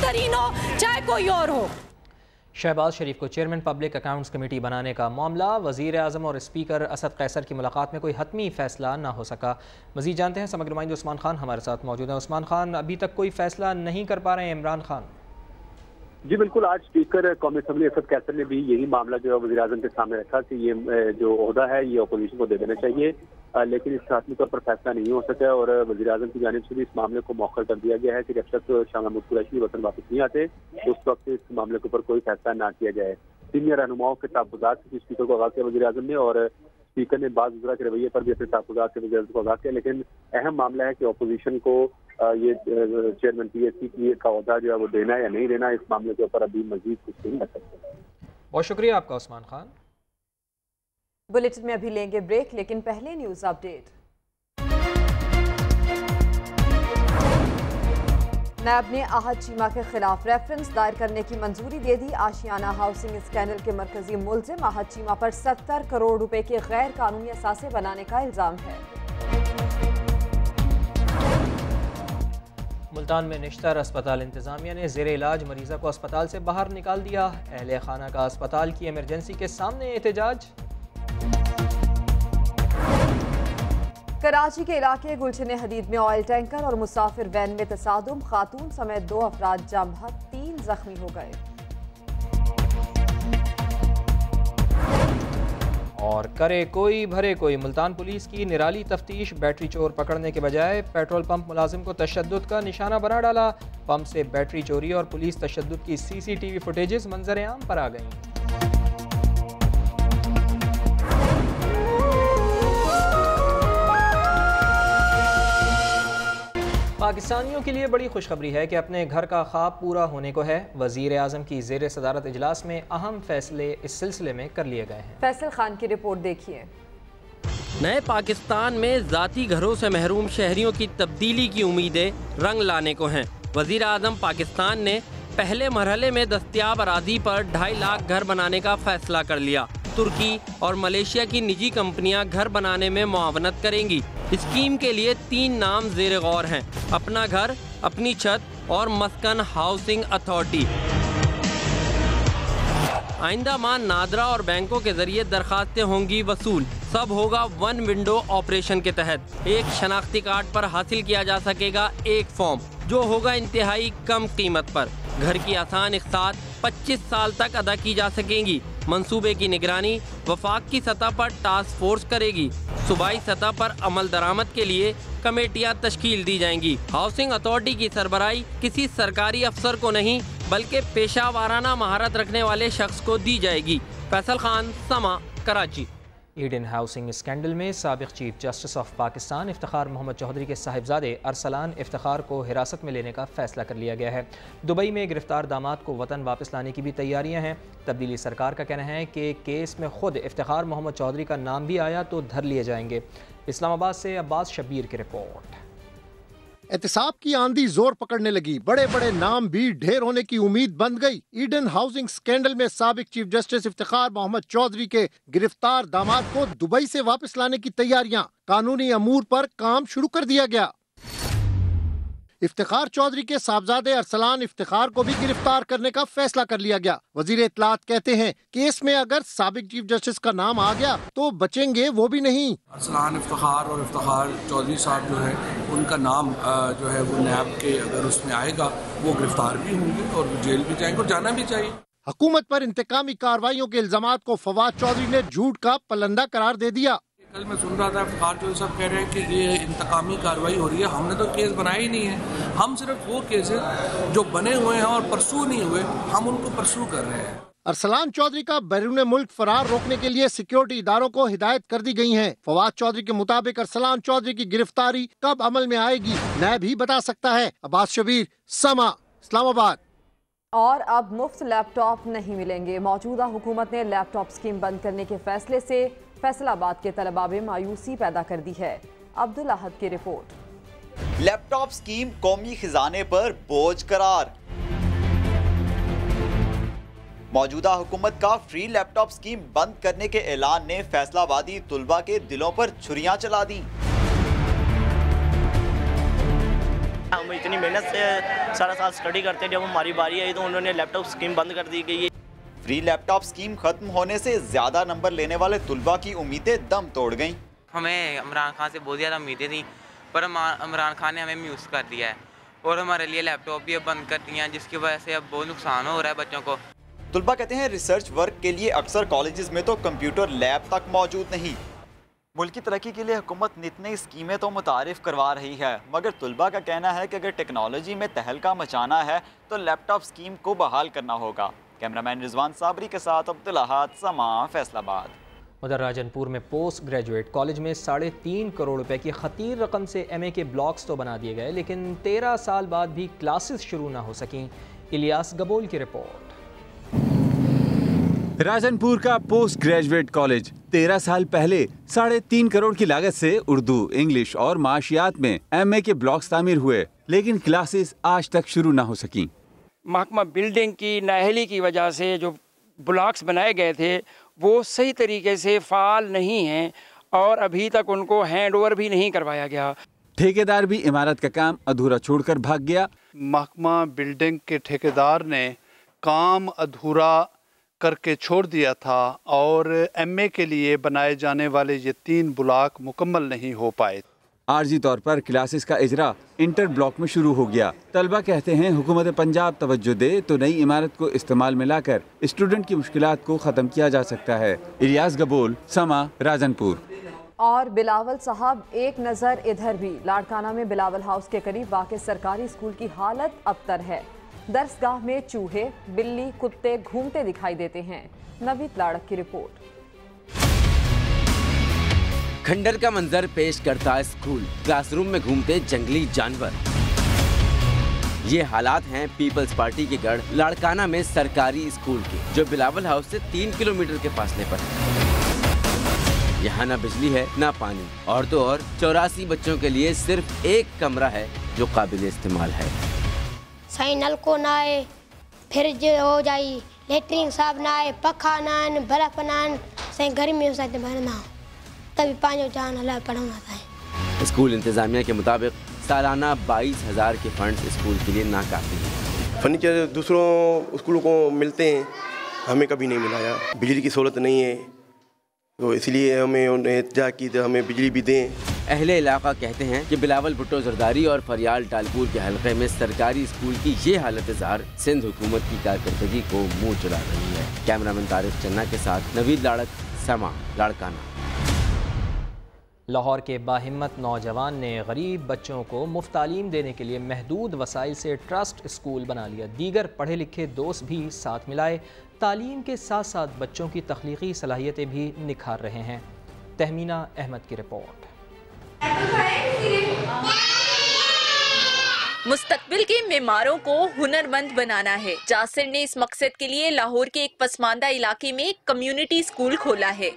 तरीन हो चाहे कोई और हो। शहबाज शरीफ को चेयरमैन पब्लिक अकाउंट्स कमेटी बनाने का मामला, वज़ीर आज़म और स्पीकर असद कैसर की मुलाकात में कोई हतमी फैसला ना हो सका। मज़ीद जानते हैं, समग्र नुमाइंदे उस्मान खान हमारे साथ मौजूद हैं। उस्मान खान, अभी तक कोई फैसला नहीं कर पा रहे हैं इमरान खान? जी बिल्कुल, आज स्पीकर कौमी असेंबली असद कैसर ने भी यही मामला जो है वज़ीर आज़म के सामने रखा कि ये जो ओहदा है ये अपोजिशन को दे देना चाहिए, लेकिन इस हाथमी तौर पर फैसला नहीं हो सका और वज़ीर आज़म की जानिब से भी इस मामले को मौखर कर दिया गया है कि जब तक शाह महमूद कुरैशी वतन वापस नहीं आते उस वक्त इस मामले के ऊपर कोई फैसला ना किया जाए। सीनियर रहनुमाओं के तहफ़्फ़ुज़ात से स्पीकर को आगाज़ किया वज़ीर आज़म ने और स्पीकर ने बाज़ वज़रा के रवैये पर भी अपने तहफ़्फ़ुज़ात से वज़ीर आज़म को आगाज़ किया, लेकिन अहम मामला है कि अपोजिशन को ये चेयरमैन PSC का ओहदा जो है वो देना है या नहीं देना, इस मामले के ऊपर अभी मजीद कुछ नहीं कर सकते। बहुत शुक्रिया आपका उस्मान खान। बुलेटिन में अभी लेंगे ब्रेक, लेकिन पहले न्यूज़ अपडेट। नैब ने आहद चीमा के खिलाफ रेफरेंस दायर करने की मंजूरी दे दी। आशियाना हाउसिंग स्कैंडल के मरकजी मुलजिम आहद चीमा पर 70 करोड़ रुपए के गैर कानूनी असासे बनाने का इल्जाम है। मुल्तान में निश्तर अस्पताल इंतजामिया ने ज़ेरे इलाज मरीज़ा को अस्पताल से बाहर निकाल दिया। अहले खाना का अस्पताल की इमरजेंसी के सामने एहतजाज। कराची के इलाके गुलशन हदीद में ऑयल टैंकर और मुसाफिर वैन में तसादुम, खातून समेत 2 अफराद जाम बहक, 3 जख्मी हो गए। और करे कोई भरे कोई, मुल्तान पुलिस की निराली तफ्तीश, बैटरी चोर पकड़ने के बजाय पेट्रोल पंप मुलाजिम को तशद्दुद का निशाना बना डाला। पंप से बैटरी चोरी और पुलिस तशद्दुद की CCTV फुटेजेस मंजर आम पर आ गई। पाकिस्तानियों के लिए बड़ी खुशखबरी है कि अपने घर का ख्वाब पूरा होने को है। वज़ीर आज़म की ज़ेर सदारत इजलास में अहम फैसले इस सिलसिले में कर लिए गए हैं। फैसल खान की रिपोर्ट देखिए। नए पाकिस्तान में ज़ाती घरों से महरूम शहरियों की तब्दीली की उम्मीदें रंग लाने को हैं। वज़ीर आज़म पाकिस्तान ने पहले मरहले में दस्तयाब अराजी पर 2.5 लाख घर बनाने का फैसला कर लिया। तुर्की और मलेशिया की निजी कंपनियां घर बनाने में मुआवनत करेंगी। स्कीम के लिए 3 नाम ज़ेर गौर हैं: अपना घर, अपनी छत और मस्कन हाउसिंग अथॉरिटी। आइंदा माह नादरा और बैंकों के जरिए दरखास्तें होंगी वसूल। सब होगा 1 विंडो ऑपरेशन के तहत। एक शनाख्ती कार्ड पर हासिल किया जा सकेगा एक फॉर्म, जो होगा इंतहाई कम कीमत पर। घर की आसान इक़्सात 25 साल तक अदा की जा सकेंगी। मंसूबे की निगरानी वफाक की सतह पर टास्क फोर्स करेगी। सूबाई सतह पर अमल दरामद के लिए कमेटियां तश्कील दी जाएंगी। हाउसिंग अथॉरिटी की सरबराही किसी सरकारी अफसर को नहीं बल्कि पेशा वाराना महारत रखने वाले शख्स को दी जाएगी। फैसल खान, समा, कराची। ईडन हाउसिंग स्कैंडल में साबिक chief justice of Pakistan Iftikhar Mohammad Chaudhry के साहिबजादे अरसलान इफ्तिखार को हिरासत में लेने का फैसला कर लिया गया है। दुबई में गिरफ्तार दामाद को वतन वापस लाने की भी तैयारियां हैं। तब्दीली सरकार का कहना है कि केस में खुद इफ्तिखार मोहम्मद चौधरी का नाम भी आया तो धर लिए जाएंगे। इस्लामाबाद से अब्बास शब्बीर की रिपोर्ट। एहतिसाब की आंधी जोर पकड़ने लगी, बड़े बड़े नाम भी ढेर होने की उम्मीद बंद गई। ईडन हाउसिंग स्कैंडल में साबिक चीफ जस्टिस इफ्तिखार मोहम्मद चौधरी के गिरफ्तार दामाद को दुबई से वापस लाने की तैयारियां, कानूनी अमूर पर काम शुरू कर दिया गया। इफ्तिखार चौधरी के साहबजादे अरसलान इफ्तिखार को भी गिरफ्तार करने का फैसला कर लिया गया। वजीर इत्तलात कहते हैं केस में अगर साबिक चीफ जस्टिस का नाम आ गया तो बचेंगे वो भी नहीं। अरसलान इफ्तिखार और इफ्तिखार चौधरी साहब जो है उनका नाम जो है वो नैब के अगर उसमें आएगा वो गिरफ्तार भी होंगे और जेल भी जाएंगे और जाना भी चाहिए। हुकूमत पर इंतकामी कार्रवाइयों के इल्जामात को फवाद चौधरी ने झूठ का पलंदा करार दे दिया। कल मैं सुन रहा था इफ्तिखार चौधरी साहब कह रहे हैं कि ये इंतकामी कार्रवाई हो रही है। हमने तो केस बनाया ही नहीं है। हम सिर्फ वो केसेस जो बने हुए हैं और परसू नहीं हुए हम उनको परसू कर रहे हैं। अरसलान चौधरी का बैरून मुल्क फरार रोकने के लिए सिक्योरिटी इदारों को हिदायत कर दी गई है। फवाद चौधरी के मुताबिक अरसलान चौधरी की गिरफ्तारी कब अमल में आएगी नैब ही बता सकता है। अब्बास शबीर, समा, इस्लामाबाद। और अब मुफ्त लैपटॉप नहीं मिलेंगे। मौजूदा हुकूमत ने लैपटॉप स्कीम बंद करने के फैसले से फैसलाबाद के तलबा में मायूसी पैदा कर दी है। अब्दुल अहद की रिपोर्ट। लैपटॉप स्कीम कौमी खजाने पर बोझ करार। मौजूदा हुकूमत का फ्री लैपटॉप स्कीम बंद करने के ऐलान ने फैसलाबादी तुलबा के दिलों पर छुरियां चला दी। हम इतनी मेहनत से सारा साल स्टडी करते हैं, जब हमारी बारी आई तो उन्होंने लैपटॉप स्कीम बंद कर दी गई है। फ्री लैपटॉप स्कीम खत्म होने से ज्यादा नंबर लेने वाले तुलबा की उम्मीदें दम तोड़ गईं। हमें इमरान खान से बहुत ज़्यादा उम्मीदें थी पर इमरान खान ने हमें म्यूज़ कर दिया है और हमारे लिए लैपटॉप भी अब बंद कर दिया है, जिसकी वजह से अब बहुत नुकसान हो रहा है बच्चों को। तुलबा कहते हैं रिसर्च वर्क के लिए अक्सर कॉलेजेस में तो कंप्यूटर लैब तक मौजूद नहीं। मुल्क की तरक्की के लिए हुकूमत नित नई स्कीमें तो मुतारिफ करवा रही है, मगर तुलबा का कहना है कि अगर टेक्नोलॉजी में तहलका मचाना है तो लैपटॉप स्कीम को बहाल करना होगा। कैमरामैन रिजवान साबरी के साथ अब्दुल अहद, समा, फैसलाबाद। उधर राजनपुर में पोस्ट ग्रेजुएट कॉलेज में 3.5 करोड़ रुपए की खतीर रकम से MA के ब्लॉक्स तो बना दिए गए, लेकिन 13 साल बाद भी क्लासेस शुरू ना हो सकीं। इलियास गबोल की रिपोर्ट। राजनपुर का पोस्ट ग्रेजुएट कॉलेज 13 साल पहले 3.5 करोड़ की लागत से उर्दू, इंग्लिश और माशियात में MA के ब्लॉक्स तामीर हुए, लेकिन क्लासेस आज तक शुरू ना हो सकी। महकमा बिल्डिंग की नाअहली की वजह से जो ब्लॉक्स बनाए गए थे वो सही तरीके से फाल नहीं हैं और अभी तक उनको हैंडओवर भी नहीं करवाया गया। ठेकेदार भी इमारत का काम अधूरा छोड़कर भाग गया। महकमा बिल्डिंग के ठेकेदार ने काम अधूरा करके छोड़ दिया था और MA के लिए बनाए जाने वाले ये 3 ब्लॉक मुकम्मल नहीं हो पाए। आर्जी तौर पर क्लासेस का इजरा इंटर ब्लॉक में शुरू हो गया। तलबा कहते हैं हुकूमत पंजाब तवज्जो दे तो नई इमारत को इस्तेमाल में लाकर स्टूडेंट की मुश्किलात को ख़त्म किया जा सकता है। इलियास गबोल, समा, राजनपुर। और बिलावल साहब, एक नज़र इधर भी। लाड़काना में बिलावल हाउस के करीब वाक़ सरकारी स्कूल की हालत अबतर है। दरसगाह में चूहे, बिल्ली, कुत्ते घूमते दिखाई देते हैं। नवीद लाड़क की रिपोर्ट। खंडर का मंजर पेश करता है स्कूल, क्लासरूम में घूमते जंगली जानवर। ये हालात हैं पीपल्स पार्टी के गढ़ लाड़काना में सरकारी स्कूल के, जो बिलावल हाउस से 3 किलोमीटर के फासले पर है। यहाँ ना बिजली है ना पानी, और तो और 84 बच्चों के लिए सिर्फ एक कमरा है जो काबिल इस्तेमाल है। सही नलको ना आए, फिर जो हो जाए लेटरिन साहब ना आए, पखा ना आन, बर्फ ना आन, सही गर्मी हो सकते भरना तभी पानी जान हला पढ़ाना था। स्कूल इंतजामिया के मुताबिक सालाना 22,000 के फंड्स स्कूल के लिए नाकाफी है। फर्नीचर दूसरों स्कूलों को मिलते हैं, हमें कभी नहीं मिलाया। बिजली की सहूलत नहीं है तो इसलिए हमें उन्हें एहतजाज की तो हमें बिजली भी दें। अहले इलाका कहते हैं कि बिलावल भुट्टो जरदारी और फरियाल टालपुर के हलके में सरकारी स्कूल की ये हालत ज़ार सिंध हुकूमत की कारकर्दगी को मुँह चला रही है। कैमरामैन तारिक चन्ना के साथ नवीद लाड़क, समा, लाड़काना। लाहौर के बाहिम्मत नौजवान ने गरीब बच्चों को मुफ्त तालीम देने के लिए महदूद वसाइल से ट्रस्ट स्कूल बना लिया। दीगर पढ़े लिखे दोस्त भी साथ मिलाए, तालीम के साथ साथ बच्चों की तख्लीकी सलाहियतें भी निखार रहे हैं। तहमीना अहमद की रिपोर्ट। मुस्तकबिल के मेमारों को हुनरमंद बनाना है। जासिर ने इस मकसद के लिए लाहौर के एक पसमानदा इलाके में कम्युनिटी स्कूल खोला है।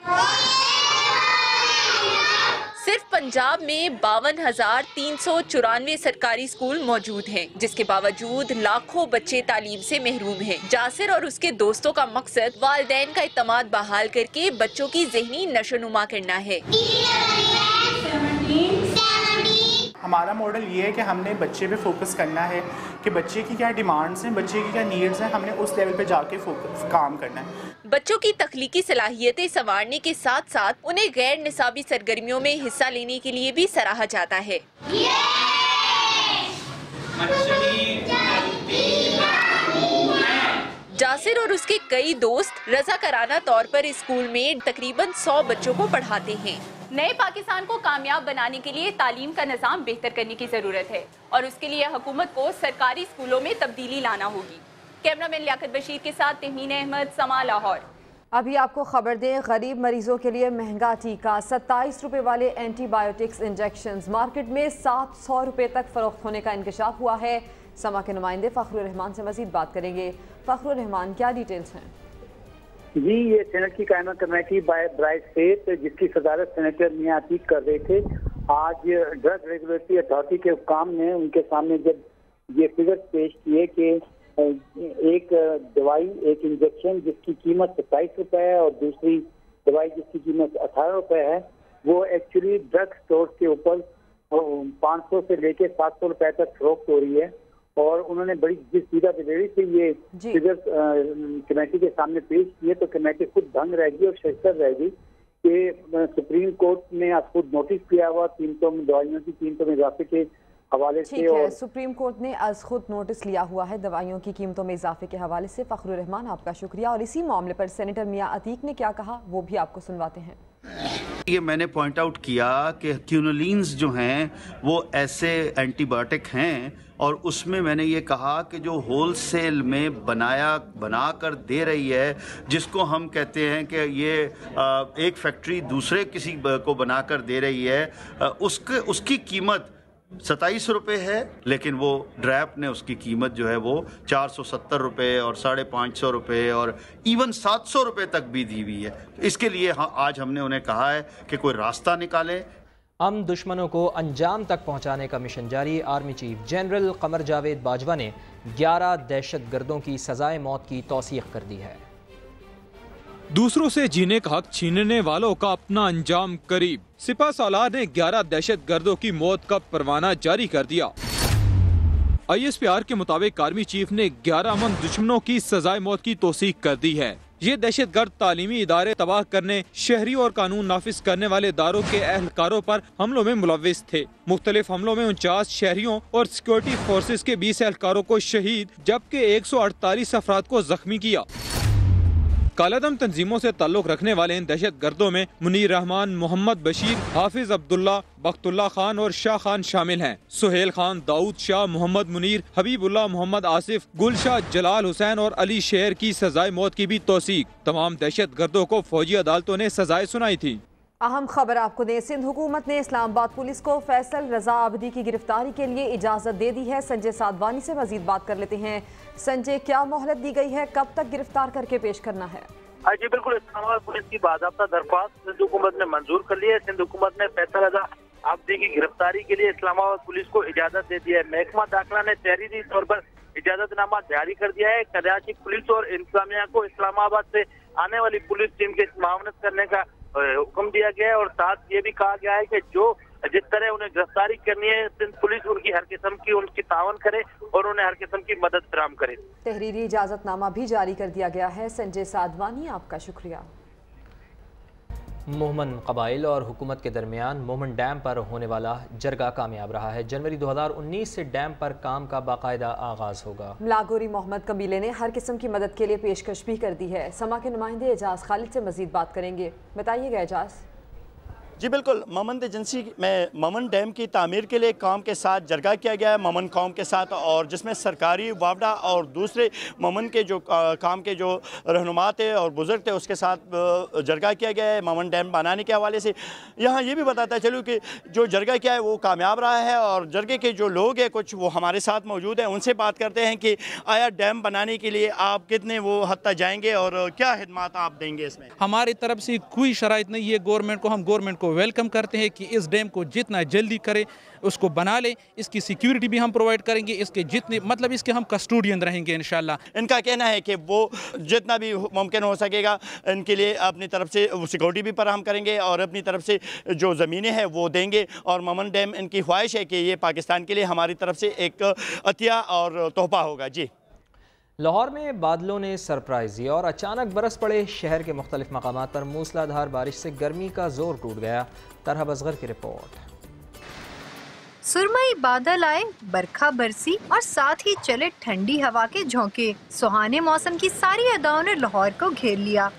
सिर्फ पंजाब में 52,394 सरकारी स्कूल मौजूद हैं, जिसके बावजूद लाखों बच्चे तालीम से महरूम हैं। जासिर और उसके दोस्तों का मकसद वालिदैन का इत्मीनान बहाल करके बच्चों की ज़हनी नशोनुमा करना है। हमारा मॉडल ये है कि हमने बच्चे पे फोकस करना है कि बच्चे की क्या डिमांड्स हैं, बच्चे की क्या नीड्स हैं, हमने उस लेवल पे जाके काम करना है। बच्चों की तख्लीकी सलाहियतें संवारने के साथ साथ उन्हें गैर निसाबी सरगर्मियों में हिस्सा लेने के लिए भी सराहा जाता है। जासिर और उसके कई दोस्त रज़ाकाराना तौर पर इस स्कूल में तकरीबन 100 बच्चों को पढ़ाते हैं। नए पाकिस्तान को कामयाब बनाने के लिए तालीम का निज़ाम बेहतर करने की ज़रूरत है और उसके लिए हुकूमत को सरकारी स्कूलों में तब्दीली लाना होगी। कैमरामैन लियाकत बशीर के साथ तहमीन अहमद, समा, लाहौर। अभी आपको खबर दें, गरीब मरीजों के लिए महंगा टीका 27 रुपए वाले एंटीबायोटिक्स इंजेक्शंस मार्केट में 700 रुपए तक फरोख्त होने का इंकशाफ हुआ है। समा के नुमाइंदे फ़खरुर रहमान से मजीद बात करेंगे। फ़खरुर रहमान, क्या डिटेल्स हैं? जी, ये सेनेट की कायमा कमेटी बराए सेहत जिसकी सदारत सेनेटर मियां अतीक कर रहे थे, आज ड्रग रेगुलेटरी अथॉरिटी के हुक्काम ने उनके सामने जब ये फिगर पेश किए कि एक दवाई, एक इंजेक्शन जिसकी कीमत 27 रुपए है और दूसरी दवाई जिसकी कीमत 18 रुपए है, वो एक्चुअली ड्रग स्टोर के ऊपर 500 से लेके 700 रुपए तक फरोख्त हो रही है। और उन्होंने बड़ी जिस सीधा दिलेरी से ये फिगर कमेटी के सामने पेश किए तो कमेटी खुद दंग रहेगी और शर्तर रहेगी कि सुप्रीम कोर्ट ने आज खुद नोटिस किया हुआ कीमतों में, दवाइयों की कीमतों में इजाफे के हवाले से। और सुप्रीम कोर्ट ने आज खुद नोटिस लिया हुआ है दवाइयों की कीमतों में इजाफे के हवाले से। फ़खरुर रहमान, आपका शुक्रिया। और इसी मामले पर सेनेटर मियां अतीक ने क्या कहा वो भी आपको सुनवाते हैं। ये मैंने पॉइंट आउट किया कि क्यूनोलिन्स जो हैं वो ऐसे एंटीबायोटिक हैं और उसमें मैंने ये कहा कि जो होलसेल में बना कर दे रही है, जिसको हम कहते हैं कि ये एक फैक्ट्री दूसरे किसी को बनाकर दे रही है, उसकी कीमत 27 रुपये है, लेकिन वो ड्रैप ने उसकी कीमत जो है वो 470 रुपये और 550 रुपये और इवन 700 रुपये तक भी दी हुई है। इसके लिए आज हमने उन्हें कहा है कि कोई रास्ता निकालें। हम दुश्मनों को अंजाम तक पहुंचाने का मिशन जारी। Army chief general Qamar Javed Bajwa ने 11 दहशत गर्दों की सजाए मौत की तौसीक कर दी है। दूसरों से जीने का हक छीनने वालों का अपना अंजाम करीब। सिपह सालार ने 11 दहशत गर्दों की मौत का परवाना जारी कर दिया। ISPR के मुताबिक आर्मी चीफ ने 11 अमन दुश्मनों की सजाए मौत की तौसीक कर दी है। ये दहशतगर्द तालीमी इदारे तबाह करने, शहरी और कानून नाफिज करने वाले इदारों के अहलकारों पर हमलों में मुलव्विस थे। मुख्तलिफ हमलों में 49 शहरियों और सिक्योरिटी फोर्सेज के 20 एहलकारों को शहीद जबकि 148 अफराद को जख्मी किया। कालादम तंजीमों से ताल्लुक रखने वाले इन दहशत गर्दों में मुनीर रहमान, मोहम्मद बशीर, हाफिज अब्दुल्ला, बख्तुल्ला खान और शाह खान शामिल हैं। सुहेल खान, दाऊद शाह, मोहम्मद मुनीर, हबीबुल्लाह, मोहम्मद आसिफ, गुलशाह, जलाल हुसैन और अली शेर की सजाए मौत की भी तौसीक। तमाम दहशत गर्दों को फौजी अदालतों ने सजाएं सुनाई थी। अहम खबर आपको दें, सिंध हुकूमत ने इस्लामाबाद पुलिस को फैसल रजा आबदी की गिरफ्तारी के लिए इजाजत दे दी है। संजय साधवानी से मजीद बात कर लेते हैं। संजय, क्या मोहलत दी गई है, कब तक गिरफ्तार करके पेश करना है? जी बिल्कुल, इस्लामाबाद पुलिस की बाज़ाब्ता दरख्वास्त सिंध हुकूमत ने मंजूर कर ली है। सिंध हुकूमत ने फैसल रजा आबदी की गिरफ्तारी के लिए इस्लामाबाद पुलिस को इजाजत दे दी है। महकमा दाखिला ने तहरीरी तौर पर इजाजतनामा जारी कर दिया है। कराची पुलिस और इंतजामिया को इस्लामाबाद से आने वाली पुलिस टीम के मावनत करने का हुक्म दिया गया है और साथ ये भी कहा गया है कि जिस तरह उन्हें गिरफ्तारी करनी है, सिंध पुलिस उनकी हर किस्म की उनकी तावन करे और उन्हें हर किस्म की मदद फराहम करे। तहरीरी इजाजतनामा भी जारी कर दिया गया है। संजय साधवानी, आपका शुक्रिया। मोहमन कबाइल और हुकूमत के दरमियान मोहमन डैम पर होने वाला जरगा कामयाब रहा है। जनवरी 2019 से डैम पर काम का बाकायदा आगाज होगा। मलागोरी मोहम्मद कबीले ने हर किस्म की मदद के लिए पेशकश भी कर दी है। समा के नुमाइंदे एजाज खालिद से मजीद बात करेंगे। बताइएगा एजाज। जी बिल्कुल, ममन एजेंसी में ममन डैम की तामीर के लिए कौम के साथ जरगा किया गया है, ममन कौम के साथ, और जिसमें सरकारी वावडा और दूसरे ममन के जो काम के जो रहनुमा थे और बुजुर्ग थे उसके साथ जरगा किया गया है ममन डैम बनाने के हवाले से। यहाँ ये भी बताता चलूँ कि जो जरगा किया है वो कामयाब रहा है और जरगे के जो लोग हैं कुछ वो हमारे साथ मौजूद हैं, उनसे बात करते हैं कि आया डैम बनाने के लिए आप कितने वो हद तक जाएंगे और क्या खिदमत आप देंगे इसमें? हमारी तरफ से कोई शराइत नहीं है गवर्नमेंट को, हम गवर्नमेंट को वेलकम करते हैं कि इस डैम को जितना जल्दी करें उसको बना लें। इसकी सिक्योरिटी भी हम प्रोवाइड करेंगे, इसके जितने मतलब इसके हम कस्टोडियन रहेंगे इंशाल्लाह। इनका कहना है कि वो जितना भी मुमकिन हो सकेगा इनके लिए अपनी तरफ से सिक्योरिटी भी फराहम करेंगे और अपनी तरफ से जो ज़मीनें हैं वो देंगे। और ममन डैम इनकी ख्वाहिश है कि ये पाकिस्तान के लिए हमारी तरफ से एक अतिया और तोहफा होगा। जी, लाहौर में बादलों ने सरप्राइज दी और अचानक बरस पड़े। शहर के मुख्तलिफ मकामात पर मूसलाधार बारिश से गर्मी का जोर टूट गया। तरह असगर की रिपोर्ट। सुरमई बादल आए, बरखा बरसी और साथ ही चले ठंडी हवा के झोंके। सुहाने मौसम की सारी अदाओं ने लाहौर को घेर लिया।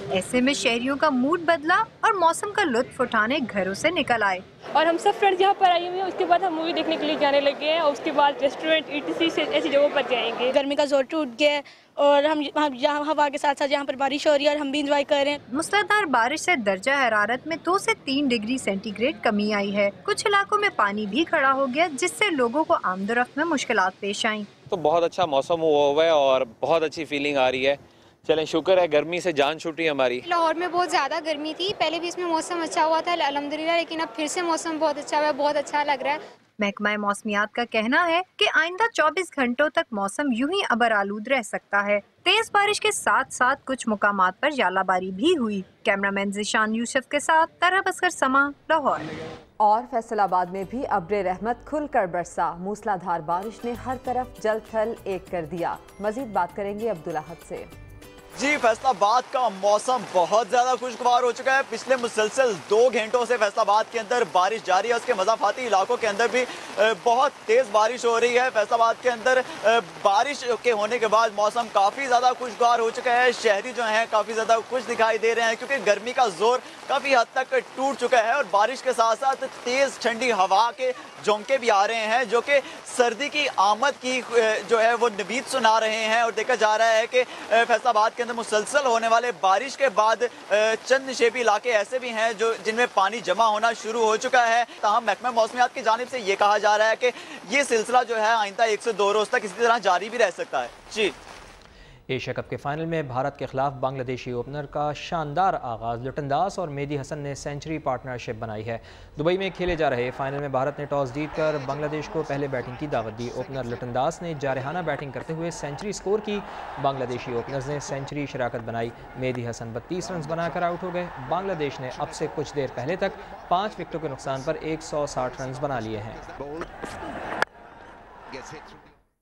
ऐसे में शहरियों का मूड बदला और मौसम का लुत्फ उठाने घरों से निकल आए। और हम सब फ्रेंड्स यहाँ पर आए हुए हैं, उसके बाद हम मूवी देखने के लिए जाने लगे हैं और उसके बाद रेस्टोरेंट ETC से ऐसी जगहों पर जाएंगे। गर्मी का जोर टूट गया और हम यहाँ हवा के साथ साथ यहाँ पर बारिश हो रही है और हम भी इंजॉय कर रहे हैं। मूसलाधार बारिश से दर्जा हरारत में 2 से 3 डिग्री सेंटीग्रेड कमी आई है। कुछ इलाकों में पानी भी खड़ा हो गया, जिससे लोगों को आमदोरफ्त में मुश्किलात पेश आई। तो बहुत अच्छा मौसम हुआ है और बहुत अच्छी फीलिंग आ रही है। चलें, शुक्र है गर्मी से जान छूटी हमारी। लाहौर में बहुत ज़्यादा गर्मी थी, पहले भी इसमें मौसम अच्छा हुआ था अल्हम्दुलिल्लाह, लेकिन अब फिर से मौसम बहुत अच्छा हुआ है, बहुत अच्छा लग रहा है। महकमा मौसमियात का कहना है कि आइंदा 24 घंटों तक मौसम यूं ही अबर आलूद रह सकता है। तेज बारिश के साथ साथ कुछ मुकामात पर यालाबारी भी हुई। कैमरामैन जिशान यूसुफ के साथ तरह असगर, समा, लाहौर। और फैसलाबाद में भी अब्र रहमत खुलकर बरसा। मूसलाधार बारिश ने हर तरफ जल थल एक कर दिया। मजीद बात करेंगे अब्दुल अहद से। जी, फैसलाबाद का मौसम बहुत ज़्यादा खुशगवार हो चुका है। पिछले मुसलसल 2 घंटों से फैसलाबाद के अंदर बारिश जारी है। उसके मज़ाफ़ाती इलाकों के अंदर भी बहुत तेज़ बारिश हो रही है। फैसलाबाद के अंदर बारिश के होने के बाद मौसम काफ़ी ज़्यादा खुशगवार हो चुका है। शहरी जो हैं काफ़ी ज़्यादा खुश दिखाई दे रहे हैं क्योंकि गर्मी का जोर काफ़ी हद तक टूट चुका है और बारिश के साथ साथ तेज़ ठंडी हवा के झोंके भी आ रहे हैं जो कि सर्दी की आमद की जो है वो नवीद सुना रहे हैं। और देखा जा रहा है कि फैसलाबाद के अंदर मुसलसल होने वाले बारिश के बाद चंद निशेबी इलाके ऐसे भी हैं जो जिनमें पानी जमा होना शुरू हो चुका है। ताहम महकमा मौसमियात की जानिब से ये कहा जा रहा है कि ये सिलसिला जो है आइंदा 1 से 2 रोज़ तक इसी तरह जारी भी रह सकता है। जी, एशिया कप के फाइनल में भारत के खिलाफ बांग्लादेशी ओपनर का शानदार आगाज़। लिटन दास और मेहदी हसन ने सेंचुरी पार्टनरशिप बनाई है। दुबई में खेले जा रहे फाइनल में भारत ने टॉस जीतकर बांग्लादेश को पहले बैटिंग की दावत दी। ओपनर लिटन दास ने जारहाना बैटिंग करते हुए सेंचुरी स्कोर की। बांग्लादेशी ओपनर्स ने सेंचुरी शराकत बनाई। मेहदी हसन 32 रन बनाकर आउट हो गए। बांग्लादेश ने अब से कुछ देर पहले तक 5 विकेटों के नुकसान पर 160 रन बना लिए हैं।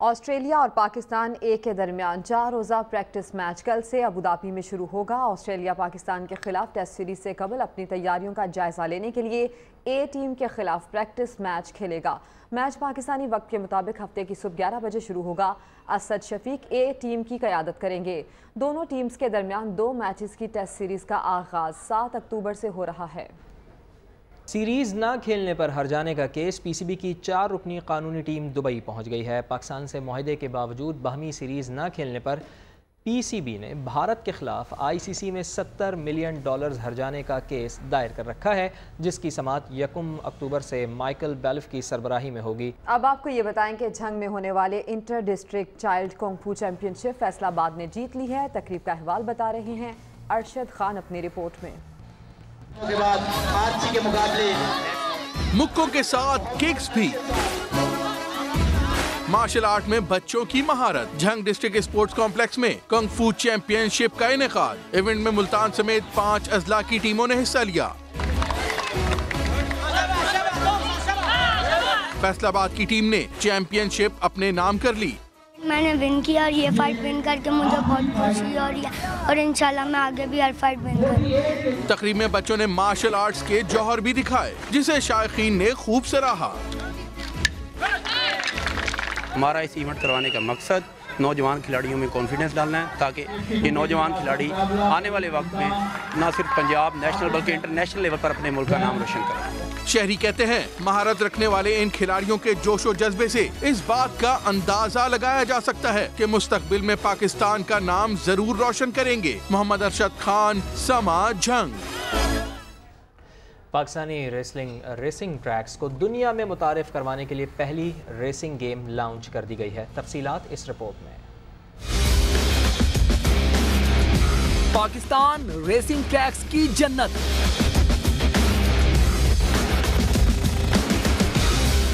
ऑस्ट्रेलिया और पाकिस्तान ए के दरमियान 4 रोज़ा प्रैक्टिस मैच कल से अबुधाबी में शुरू होगा। ऑस्ट्रेलिया पाकिस्तान के खिलाफ टेस्ट सीरीज से कबल अपनी तैयारियों का जायजा लेने के लिए ए टीम के खिलाफ प्रैक्टिस मैच खेलेगा। मैच पाकिस्तानी वक्त के मुताबिक हफ्ते की सुबह 11 बजे शुरू होगा। असद शफीक ए टीम की क़यादत करेंगे। दोनों टीम्स के दरमियान 2 मैचेस की टेस्ट सीरीज का आगाज़ 7 अक्टूबर से हो रहा है। सीरीज़ ना खेलने पर हर जाने का केस। PCB की 4 रुकनी कानूनी टीम दुबई पहुंच गई है। पाकिस्तान से मुआहदे के बावजूद बाहमी सीरीज़ ना खेलने पर PCB ने भारत के खिलाफ ICC में $70 मिलियन हर जाने का केस दायर कर रखा है, जिसकी समाअत 1 अक्टूबर से माइकल बेल्फ की सरबराही में होगी। अब आपको ये बताएं कि झंग में होने वाले इंटर डिस्ट्रिक्ट चाइल्ड कुंग फू चैंपियनशिप फैसलाबाद ने जीत ली है। तकरीब का अहवाल बता रहे हैं अरशद खान अपनी रिपोर्ट में। के बाद आज के मुकाबले मुक्कों के साथ किक्स भी। मार्शल आर्ट में बच्चों की महारत। झंग डिस्ट्रिक्ट स्पोर्ट्स कॉम्प्लेक्स में कुंग फू चैंपियनशिप का इनेकाद। इवेंट में मुल्तान समेत 5 अजला की टीमों ने हिस्सा लिया। फैसलाबाद की टीम ने चैंपियनशिप अपने नाम कर ली। मैंने विन किया और ये फाइट विन करके मुझे बहुत खुशी हो रही है और इंशाल्लाह मैं आगे भी हर फाइट विन करूंगी। तकरीब में बच्चों ने मार्शल आर्ट्स के जौहर भी दिखाए, जिसे शायकीन ने खूब सराहा। हमारा इस इवेंट करवाने का मकसद नौजवान खिलाड़ियों में कॉन्फिडेंस डालना है, ताकि ये नौजवान खिलाड़ी आने वाले वक्त में न सिर्फ पंजाब नेशनल बल्कि इंटरनेशनल लेवल पर अपने मुल्क का नाम रोशन करें। शहरी कहते हैं महारत रखने वाले इन खिलाड़ियों के जोशो जज्बे से इस बात का अंदाजा लगाया जा सकता है कि मुस्तकबिल में पाकिस्तान का नाम जरूर रोशन करेंगे। मोहम्मद अरशद खान, समा, झंग। पाकिस्तानी रेसिंग ट्रैक्स को दुनिया में मुतारिफ करवाने के लिए पहली रेसिंग गेम लॉन्च कर दी गई है। तफसीलात इस रिपोर्ट में। पाकिस्तान रेसिंग ट्रैक्स की जन्नत।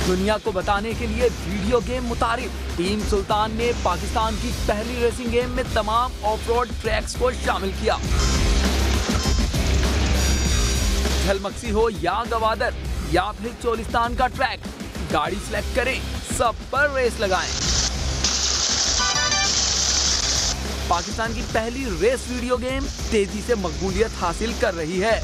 दुनिया को बताने के लिए वीडियो गेम मुतारिफ। टीम सुल्तान ने पाकिस्तान की पहली रेसिंग गेम में तमाम ऑफ रोड ट्रैक्स को शामिल किया। झलमक्सी हो या गवादर या फिर चोलिस्तान का ट्रैक, गाड़ी सिलेक्ट करें, सब पर रेस लगाएं। पाकिस्तान की पहली रेस वीडियो गेम तेजी से मकबूलियत हासिल कर रही है।